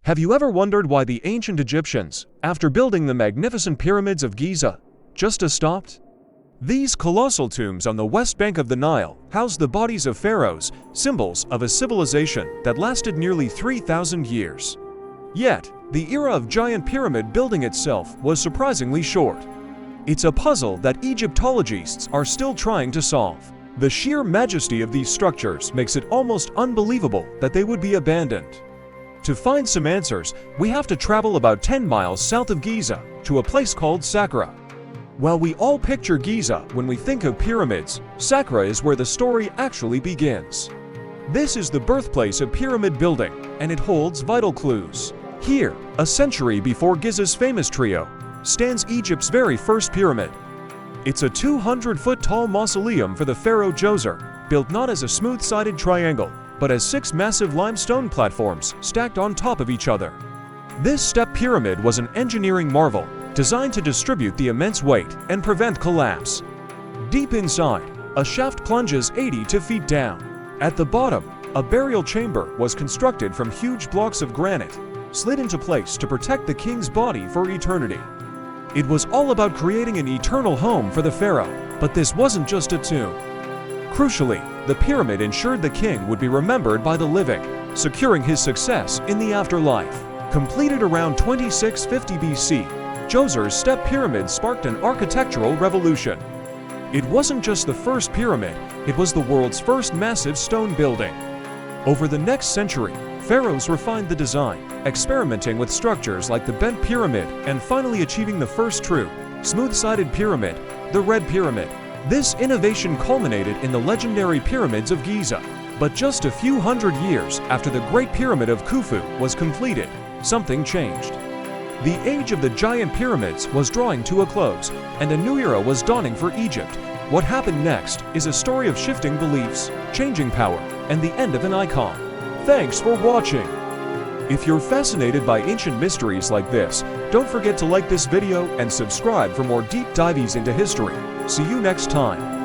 Have you ever wondered why the ancient Egyptians, after building the magnificent pyramids of Giza, just stopped? These colossal tombs on the west bank of the Nile house the bodies of pharaohs, symbols of a civilization that lasted nearly 3,000 years. Yet, the era of giant pyramid building itself was surprisingly short. It's a puzzle that Egyptologists are still trying to solve. The sheer majesty of these structures makes it almost unbelievable that they would be abandoned. To find some answers, we have to travel about 10 miles south of Giza to a place called Saqqara. While we all picture Giza when we think of pyramids, Saqqara is where the story actually begins. This is the birthplace of pyramid building, and it holds vital clues. Here, a century before Giza's famous trio, stands Egypt's very first pyramid. It's a 200-foot-tall mausoleum for the pharaoh Djoser, built not as a smooth-sided triangle, but as 6 massive limestone platforms stacked on top of each other. This step pyramid was an engineering marvel, designed to distribute the immense weight and prevent collapse. Deep inside, a shaft plunges 82 feet down. At the bottom, a burial chamber was constructed from huge blocks of granite, slid into place to protect the king's body for eternity. It was all about creating an eternal home for the pharaoh, but this wasn't just a tomb. Crucially, the pyramid ensured the king would be remembered by the living, securing his success in the afterlife. Completed around 2650 BC, Djoser's step pyramid sparked an architectural revolution. It wasn't just the first pyramid, it was the world's first massive stone building. Over the next century, pharaohs refined the design, experimenting with structures like the bent pyramid and finally achieving the first true, smooth-sided pyramid, the Red Pyramid. This innovation culminated in the legendary pyramids of Giza. But just a few hundred years after the Great Pyramid of Khufu was completed, something changed. The age of the giant pyramids was drawing to a close, and a new era was dawning for Egypt. What happened next is a story of shifting beliefs, changing power, and the end of an icon. Thanks for watching! If you're fascinated by ancient mysteries like this, don't forget to like this video and subscribe for more deep dives into history. See you next time.